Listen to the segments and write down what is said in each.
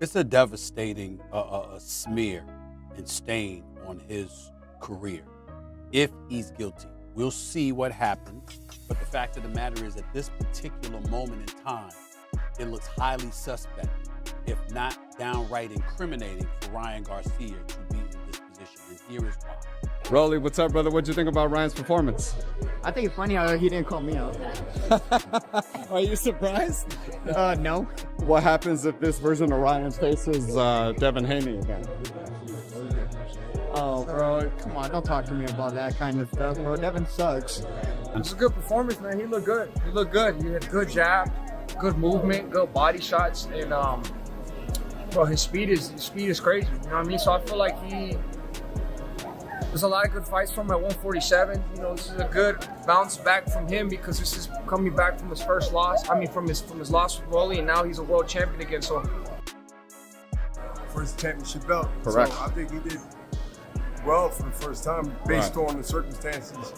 It's a devastating smear and stain on his career if he's guilty. We'll see what happens. But the fact of the matter is, at this particular moment in time, it looks highly suspect, if not downright incriminating, for Ryan Garcia to be in this position. And here is why. Rolly, what's up, brother? What'd you think about Ryan's performance? I think it's funny how he didn't call me out. Are you surprised? No. What happens if this version of Ryan faces Devin Haney again? Oh, bro, come on, don't talk to me about that kind of stuff, bro. Devin sucks. It was a good performance, man. He looked good. He looked good. He had good jab, good movement, good body shots, and bro, his speed is crazy. You know what I mean? So I feel like there's a lot of good fights from him at 147. You know, this is a good bounce back from him because this is coming back from his first loss. I mean, from his loss with Rolly, and now he's a world champion again. So first championship belt. Correct. So I think he did well for the first time based on the circumstances.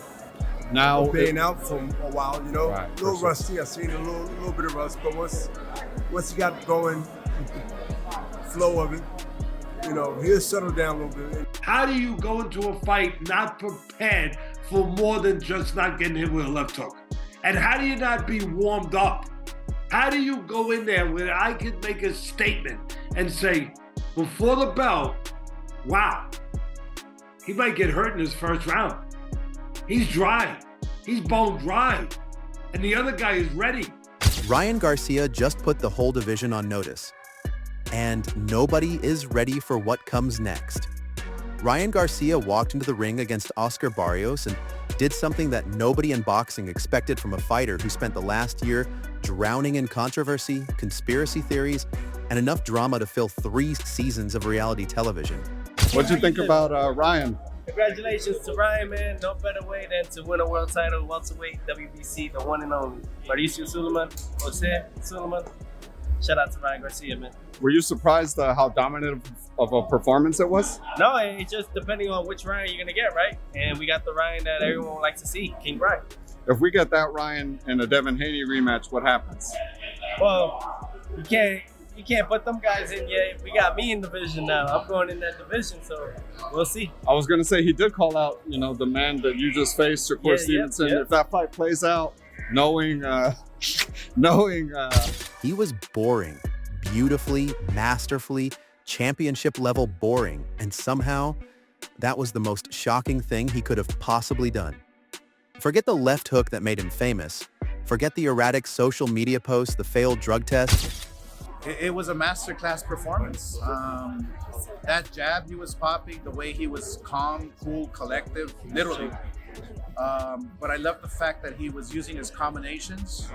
Now being out for a while, you know, Right, a little for rusty. I seen a little bit of rust, but once he got going, the flow of it, you know, he'll settle down a little bit. How do you go into a fight not prepared for more than just not getting hit with a left hook? And how do you not be warmed up? How do you go in there where I could make a statement and say, before the bell, wow, he might get hurt in his first round. He's dry. He's bone dry. And the other guy is ready. Ryan Garcia just put the whole division on notice. And nobody is ready for what comes next. Ryan Garcia walked into the ring against Oscar Barrios and did something that nobody in boxing expected from a fighter who spent the last year drowning in controversy, conspiracy theories, and enough drama to fill 3 seasons of reality television. what'd you think about Ryan? Congratulations to Ryan, man. No better way than to win a world title, welterweight, WBC, the one and only. Mauricio Suleiman, Jose Suleiman. Shout out to Ryan Garcia, man. Were you surprised how dominant of a performance it was? No, it's just depending on which Ryan you're going to get, right? And we got the Ryan that everyone would like to see, King Ryan. If we get that Ryan in a Devin Haney rematch, what happens? Well, you can't put them guys in yet. We got me in the division now. I'm going in that division, so we'll see. I was going to say he did call out, you know, the man that you just faced, Shakur Stevenson. Yeah. If that fight plays out, knowing He was boring, beautifully, masterfully, championship level boring, and somehow that was the most shocking thing he could have possibly done. Forget the left hook that made him famous. Forget the erratic social media posts, the failed drug test. It was a masterclass performance. That jab he was popping, the way he was calm, cool, collective, literally. But I love the fact that he was using his combinations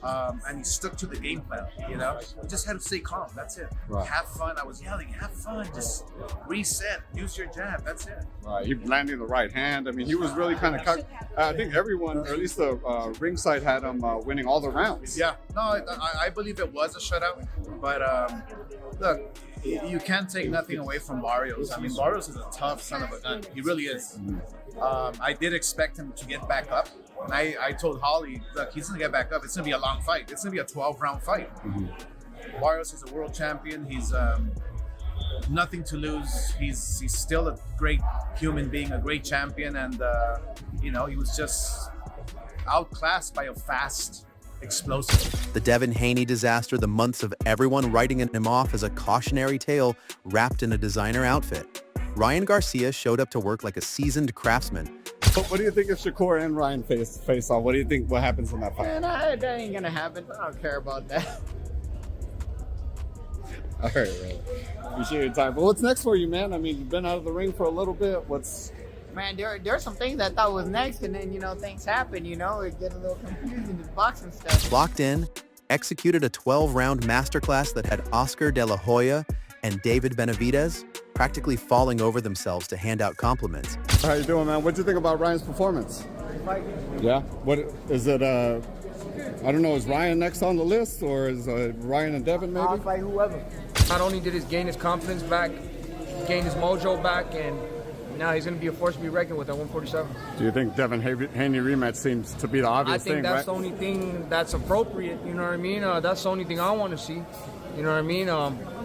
and he stuck to the game plan, you know? He just had to stay calm, that's it. Right. Have fun, I was yelling, have fun, just reset, use your jab, that's it. right, he landed the right hand. I mean, he was really kind of I think everyone, or at least the ringside, had him winning all the rounds. Yeah, no, I believe it was a shutout, but look, you can't take nothing away from Barrios. I mean, Barrios is a tough son of a gun. He really is. I did expect him to get back up. And I told Holly, look, he's going to get back up. It's going to be a long fight. It's going to be a 12-round fight. Barrios is a world champion. He's nothing to lose. He's still a great human being, a great champion. And, you know, he was just outclassed by a fast, explosive. The Devin Haney disaster, the months of everyone writing him off as a cautionary tale wrapped in a designer outfit. Ryan Garcia showed up to work like a seasoned craftsman. What do you think if Shakur and Ryan face off? What do you think what happens in that fight? Man, that ain't gonna happen. I don't care about that. All right, really. Appreciate your time. But what's next for you, man? I mean, you've been out of the ring for a little bit. Man, there's some things I thought was next, and then, you know, things happen, you know, it get a little confusing, this boxing stuff. Locked in, executed a 12-round masterclass that had Oscar de la Hoya and David Benavidez practically falling over themselves to hand out compliments. How you doing, man? What'd you think about Ryan's performance? Yeah? What is it? I don't know. Is Ryan next on the list, or is Ryan and Devin maybe? I'll fight whoever. not only did he gain his confidence back, gain his mojo back, and now he's going to be a force to be reckoned with at 147. Do you think Devin Haney rematch seems to be the obvious thing, I think that's right? the only thing that's appropriate, you know what I mean? That's the only thing I want to see, you know what I mean?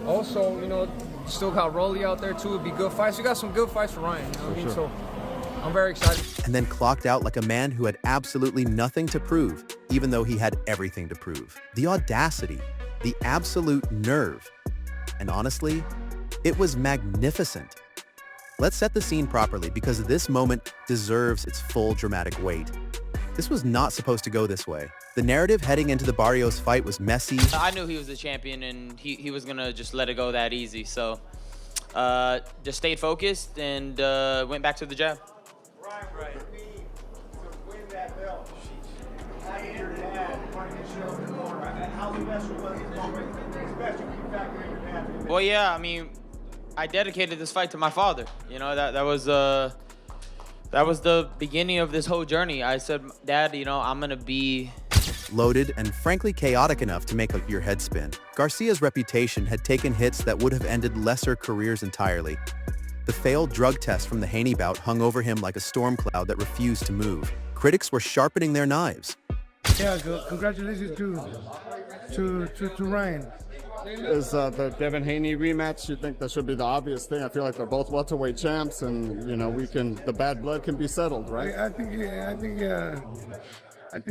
Also, you know, still got Rolly out there too. It'd be good fights. We got some good fights for Ryan. You know what I mean? sure. So I'm very excited. And then clocked out like a man who had absolutely nothing to prove, even though he had everything to prove. The audacity, the absolute nerve. And honestly, it was magnificent. Let's set the scene properly because this moment deserves its full dramatic weight. This was not supposed to go this way. The narrative heading into the Barrios fight was messy. I knew he was the champion and he was gonna just let it go that easy. So just stayed focused and went back to the jab. Right. To win that belt, how you entered it at, wanting to show them more. How special was this moment? Especially when you factor in your dad. Well, yeah, I mean, I dedicated this fight to my father. You know, that was the beginning of this whole journey. I said, Dad, you know, I'm gonna be Loaded and frankly chaotic enough to make your head spin. Garcia's reputation had taken hits that would have ended lesser careers entirely. The failed drug test from the Haney bout hung over him like a storm cloud that refused to move. Critics were sharpening their knives. Yeah, congratulations to Ryan. Is the Devin Haney rematch, you think that should be the obvious thing? I feel like they're both welterweight champs, and you know the bad blood can be settled, right? I think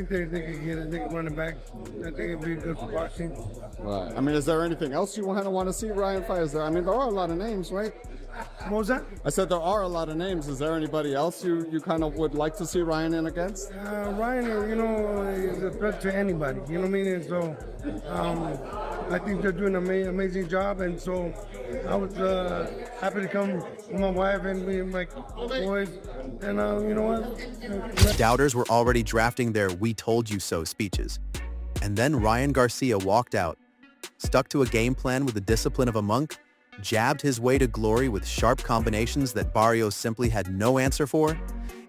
they can run it back. I think it'd be good for boxing. Right. I mean, is there anything else you want to see Ryan fight? There are a lot of names, right? What was that? I said there are a lot of names. Is there anybody else you kind of would like to see Ryan in against? Ryan, you know, is a threat to anybody. You know what I mean? And so I think they're doing an amazing job. And so I was happy to come with my wife and me and my boys. And you know what? Doubters were already drafting their "we told you so" speeches. And then Ryan Garcia walked out, stuck to a game plan with the discipline of a monk, jabbed his way to glory with sharp combinations that Barrios simply had no answer for,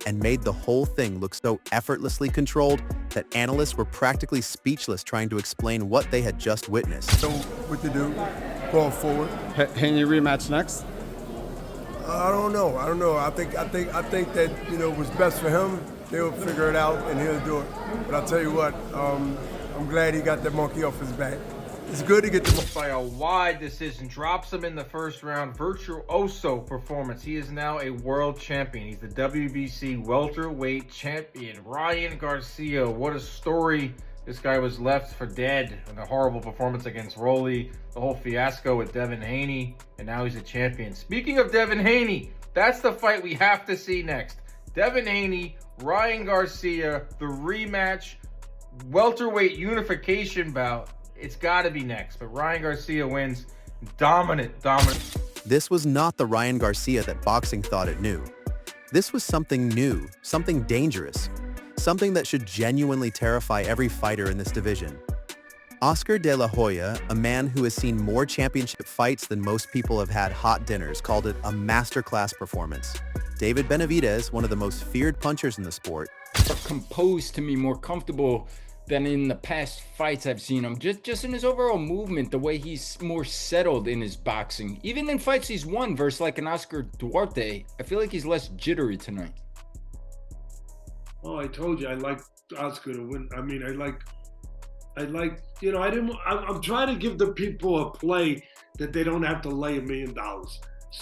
and made the whole thing look so effortlessly controlled that analysts were practically speechless trying to explain what they had just witnessed. So what to do going forward? Haney rematch next? I don't know. I think that, you know, what's best for him, they'll figure it out and he'll do it. But I'll tell you what, I'm glad he got that monkey off his back. It's good to get the by a wide decision, drops him in the first round. Virtuoso performance. He is now a world champion. He's the WBC welterweight champion. Ryan Garcia. What a story. This guy was left for dead in a horrible performance against Rolly. The whole fiasco with Devin Haney. And now he's a champion. Speaking of Devin Haney, that's the fight we have to see next. Devin Haney, Ryan Garcia, the rematch, welterweight unification bout. It's got to be next, but Ryan Garcia wins. Dominant. This was not the Ryan Garcia that boxing thought it knew. This was something new, something dangerous, something that should genuinely terrify every fighter in this division. Oscar de la Hoya, a man who has seen more championship fights than most people have had hot dinners, called it a masterclass performance. David Benavidez, one of the most feared punchers in the sport, more composed to me, more comfortable than in the past fights I've seen him. Just in his overall movement, the way he's more settled in his boxing. Even in fights he's won versus like an Oscar Duarte, I feel like he's less jittery tonight. Oh, I told you I like Oscar to win. I mean, I like, you know, I'm trying to give the people a play that they don't have to lay $1 million,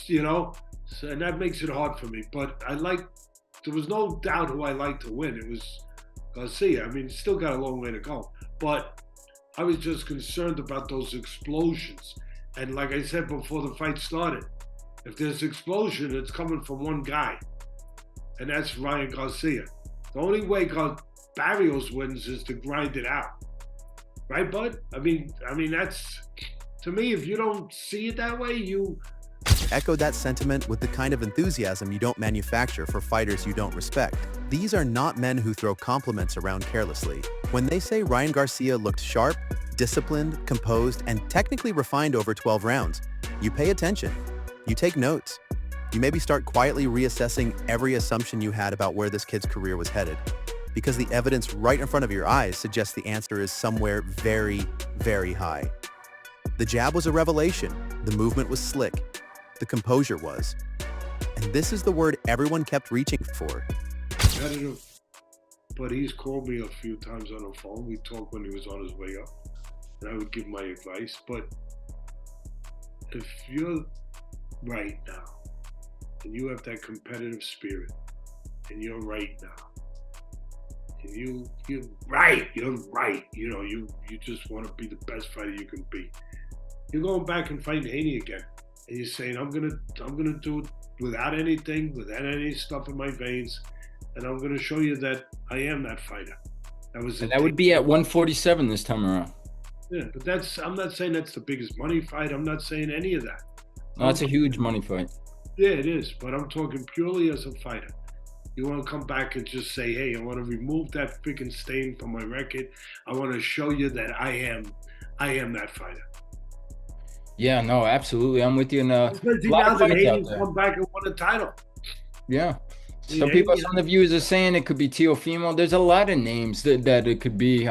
you know? So, and that makes it hard for me. But there was no doubt who I liked to win. It was Garcia. I mean, he's still got a long way to go. But I was just concerned about those explosions. And like I said before the fight started, if there's explosion, it's coming from one guy. And that's Ryan Garcia. The only way Barrios wins is to grind it out. Right, bud? I mean, that's, to me, if you don't see it that way, you echoed that sentiment with the kind of enthusiasm you don't manufacture for fighters you don't respect. These are not men who throw compliments around carelessly. When they say Ryan Garcia looked sharp, disciplined, composed, and technically refined over 12 rounds, you pay attention. You take notes. You maybe start quietly reassessing every assumption you had about where this kid's career was headed. Because the evidence right in front of your eyes suggests the answer is somewhere very, very high. The jab was a revelation. The movement was slick. The composure was. And this is the word everyone kept reaching for. Competitive, but he's called me a few times on the phone. We talked when he was on his way up, and I would give my advice. But if you're right now, and you have that competitive spirit, and you're right now, and you're right, you know, you just want to be the best fighter you can be. You're going back and fighting Haney again, and you're saying, I'm gonna do it without anything, without any stuff in my veins, and I'm gonna show you that I am that fighter. That would be at 147 this time around. Yeah, but I'm not saying that's the biggest money fight. I'm not saying any of that. No, that's a huge money fight. Yeah, it is, but I'm talking purely as a fighter. You want to come back and just say, hey, I want to remove that freaking stain from my record. I want to show you that I am that fighter. Yeah, no, absolutely. I'm with you. And a lot of fights out there. Come back and won a title. Yeah. Some people, some of the viewers are saying it could be Teofimo. There's a lot of names that it could be.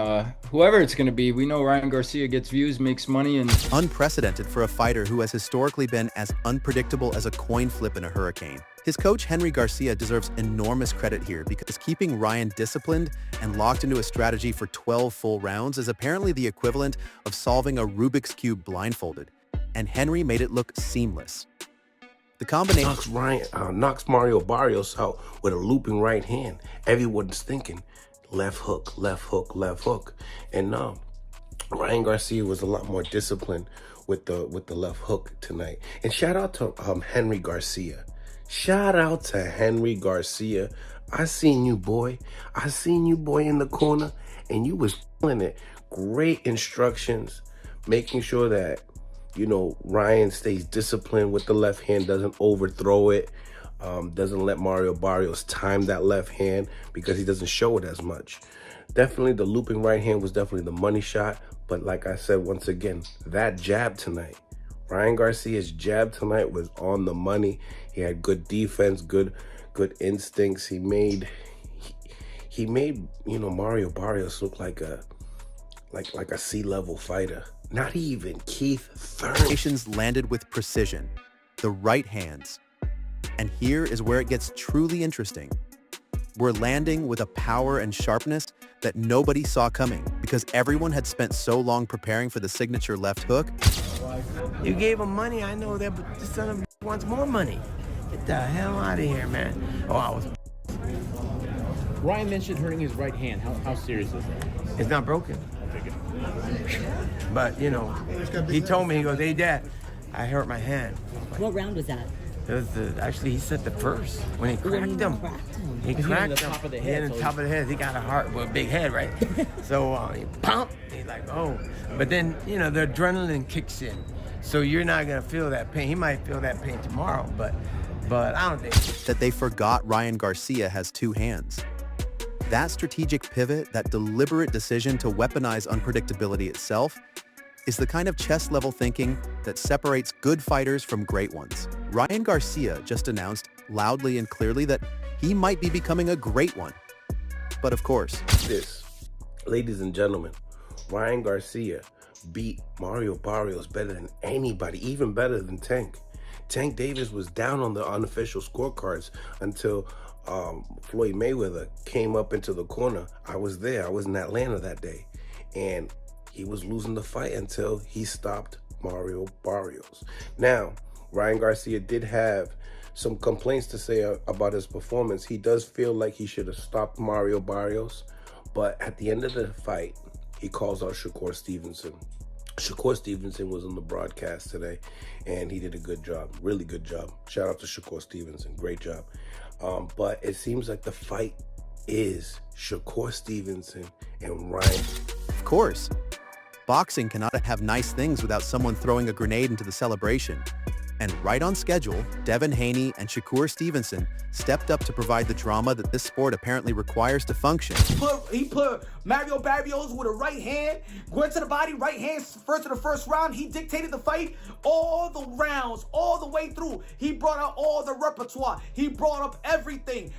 Whoever it's going to be, we know Ryan Garcia gets views, makes money, and unprecedented for a fighter who has historically been as unpredictable as a coin flip in a hurricane. His coach, Henry Garcia, deserves enormous credit here because keeping Ryan disciplined and locked into a strategy for 12 full rounds is apparently the equivalent of solving a Rubik's Cube blindfolded. And Henry made it look seamless. The combination knocks Mario Barrios out with a looping right hand. Everyone's thinking left hook, left hook, left hook. And Ryan Garcia was a lot more disciplined with the left hook tonight. And shout out to Henry Garcia. Shout out to Henry Garcia. I seen you, boy. I seen you, boy, in the corner, and you was feeling it. Great instructions, making sure that, you know, Ryan stays disciplined with the left hand, doesn't overthrow it, doesn't let Mario Barrios time that left hand because he doesn't show it as much. Definitely the looping right hand was definitely the money shot. But like I said, once again, that jab tonight, Ryan Garcia's jab tonight was on the money. He had good defense, good instincts. He made, you know, Mario Barrios look like a C-level fighter. Not even Keith Thurman. Landed with precision, the right hands. And here is where it gets truly interesting. We're landing with a power and sharpness that nobody saw coming because everyone had spent so long preparing for the signature left hook. You gave him money, I know that, but the son of a wants more money. Get the hell out of here, man. Oh, I was. Ryan mentioned hurting his right hand. How serious is that? It's not broken. Okay, good. But, you know, he told me, he goes, hey, Dad, I hurt my hand. What round was that? It was actually, he said the first, when he cracked him. He cracked him. Top of the Yeah, head, in the top of the head. He got a heart with a big head, right? So he pumped. He's like, oh. But then, you know, the adrenaline kicks in. So you're not going to feel that pain. He might feel that pain tomorrow, but I don't think. That they forgot Ryan Garcia has two hands. That strategic pivot, that deliberate decision to weaponize unpredictability itself, is the kind of chess-level thinking that separates good fighters from great ones. Ryan Garcia just announced loudly and clearly that he might be becoming a great one. But of course, Ladies and gentlemen, Ryan Garcia beat Mario Barrios better than anybody, even better than Tank. Tank Davis was down on the unofficial scorecards until Floyd Mayweather came up into the corner. I was there. I was in Atlanta that day. And he was losing the fight until he stopped Mario Barrios. Now, Ryan Garcia did have some complaints to say about his performance. He does feel like he should have stopped Mario Barrios. But at the end of the fight, he calls out Shakur Stevenson. Shakur Stevenson was on the broadcast today, and he did a good job, really good job. Shout out to Shakur Stevenson, great job. But it seems like the fight is Shakur Stevenson and Ryan. Of course, boxing cannot have nice things without someone throwing a grenade into the celebration. And right on schedule, Devin, Haney, and Shakur Stevenson stepped up to provide the drama that this sport apparently requires to function. He put Mario Barrios with a right hand, went to the body, right hand first in the first round. He dictated the fight all the rounds, all the way through. He brought out all the repertoire. He brought up everything.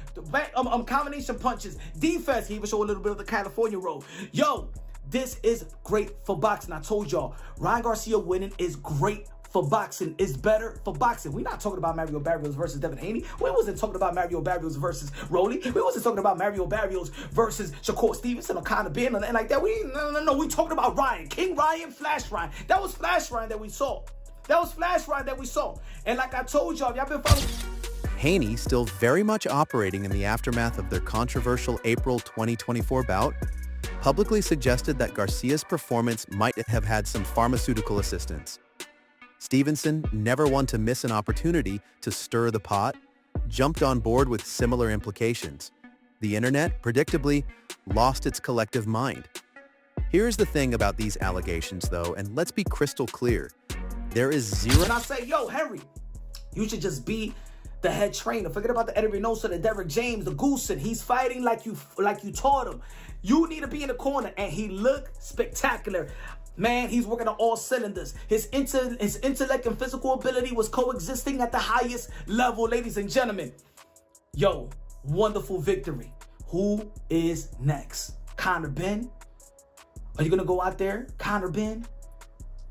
Combination punches, defense. He even showed a little bit of the California roll. Yo, this is great for boxing. I told y'all, Ryan Garcia winning is great for boxing, is better for boxing. We're not talking about Mario Barrios versus Devin Haney. We wasn't talking about Mario Barrios versus Rolly. We wasn't talking about Mario Barrios versus Shakur Stevenson or Conor Ben and like that. No. We talking about Ryan. King Ryan, Flash Ryan. That was Flash Ryan that we saw. That was flash ride that we saw. And like I told y'all been following. Haney, still very much operating in the aftermath of their controversial April 2024 bout, publicly suggested that Garcia's performance might have had some pharmaceutical assistance. Stevenson, never one to miss an opportunity to stir the pot, jumped on board with similar implications. The internet, predictably, lost its collective mind. Here's the thing about these allegations, though, and let's be crystal clear. There is zero... And I say, yo, Henry, you should just be the head trainer. Forget about the Eddie Reynoso, the Derrick James, the Goosen. He's fighting like you taught him. You need to be in the corner, and he looked spectacular. Man, he's working on all cylinders. His intellect and physical ability was coexisting at the highest level, ladies and gentlemen. Yo, wonderful victory. Who is next? Conor Ben? Are you going to go out there, Conor Ben,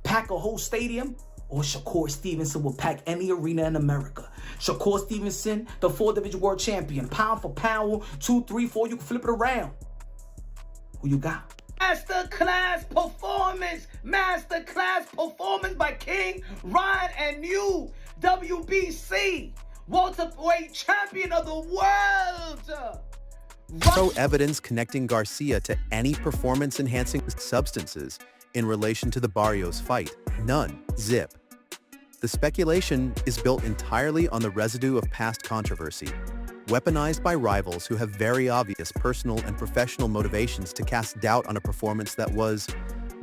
pack a whole stadium? Or Shakur Stevenson will pack any arena in America? Shakur Stevenson, the 4-division world champion. Pound for pound, 2, 3, 4, you can flip it around. Who you got? Masterclass performance by King Ryan and new WBC welterweight champion of the world. No evidence connecting Garcia to any performance-enhancing substances in relation to the Barrios fight. None. Zip. The speculation is built entirely on the residue of past controversy, weaponized by rivals who have very obvious personal and professional motivations to cast doubt on a performance that was,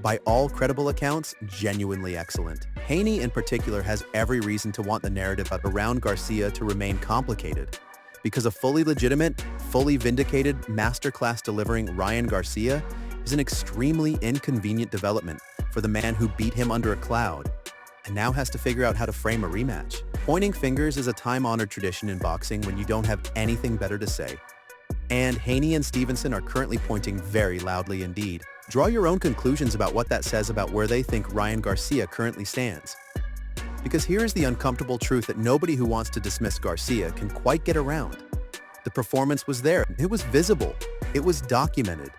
by all credible accounts, genuinely excellent. Haney in particular has every reason to want the narrative around Garcia to remain complicated, because a fully legitimate, fully vindicated masterclass delivering Ryan Garcia is an extremely inconvenient development for the man who beat him under a cloud and now has to figure out how to frame a rematch. Pointing fingers is a time-honored tradition in boxing when you don't have anything better to say. And Haney and Stevenson are currently pointing very loudly indeed. Draw your own conclusions about what that says about where they think Ryan Garcia currently stands. Because here's the uncomfortable truth that nobody who wants to dismiss Garcia can quite get around. The performance was there. It was visible. It was documented.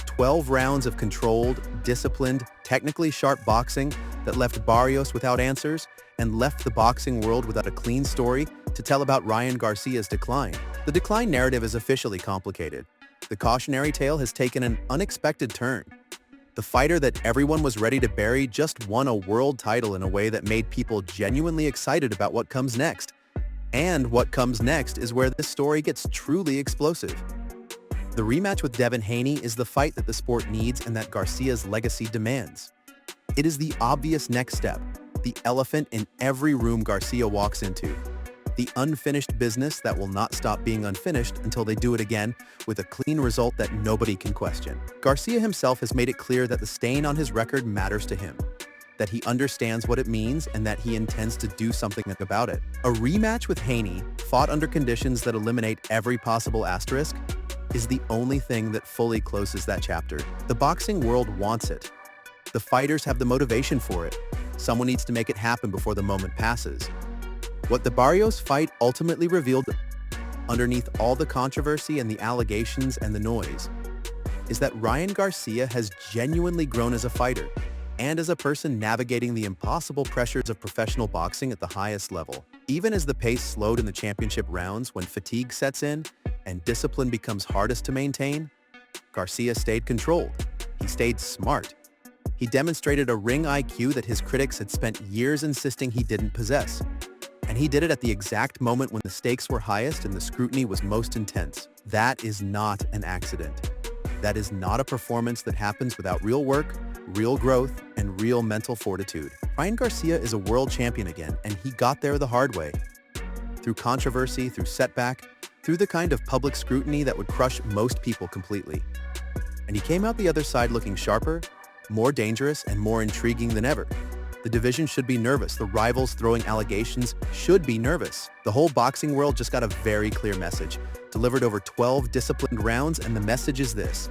12 rounds of controlled, disciplined, technically sharp boxing that left Barrios without answers and left the boxing world without a clean story to tell about Ryan Garcia's decline. The decline narrative is officially complicated. The cautionary tale has taken an unexpected turn. The fighter that everyone was ready to bury just won a world title in a way that made people genuinely excited about what comes next. And what comes next is where this story gets truly explosive. The rematch with Devin Haney is the fight that the sport needs and that Garcia's legacy demands. It is the obvious next step, the elephant in every room Garcia walks into, the unfinished business that will not stop being unfinished until they do it again with a clean result that nobody can question. Garcia himself has made it clear that the stain on his record matters to him, that he understands what it means and that he intends to do something about it. A rematch with Haney, fought under conditions that eliminate every possible asterisk, is the only thing that fully closes that chapter. The boxing world wants it. The fighters have the motivation for it. Someone needs to make it happen before the moment passes. What the Barrios fight ultimately revealed, underneath all the controversy and the allegations and the noise, is that Ryan Garcia has genuinely grown as a fighter and as a person navigating the impossible pressures of professional boxing at the highest level. Even as the pace slowed in the championship rounds when fatigue sets in and discipline becomes hardest to maintain, Garcia stayed controlled. He stayed smart. He demonstrated a ring IQ that his critics had spent years insisting he didn't possess. And he did it at the exact moment when the stakes were highest and the scrutiny was most intense. That is not an accident. That is not a performance that happens without real work, real growth, and real mental fortitude. Ryan Garcia is a world champion again, and he got there the hard way. Through controversy, through setback, through the kind of public scrutiny that would crush most people completely. And he came out the other side looking sharper, more dangerous, and more intriguing than ever. The division should be nervous. The rivals throwing allegations should be nervous. The whole boxing world just got a very clear message, delivered over 12 disciplined rounds, and the message is this: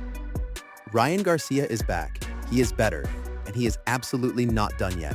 Ryan Garcia is back. He is better, and he is absolutely not done yet.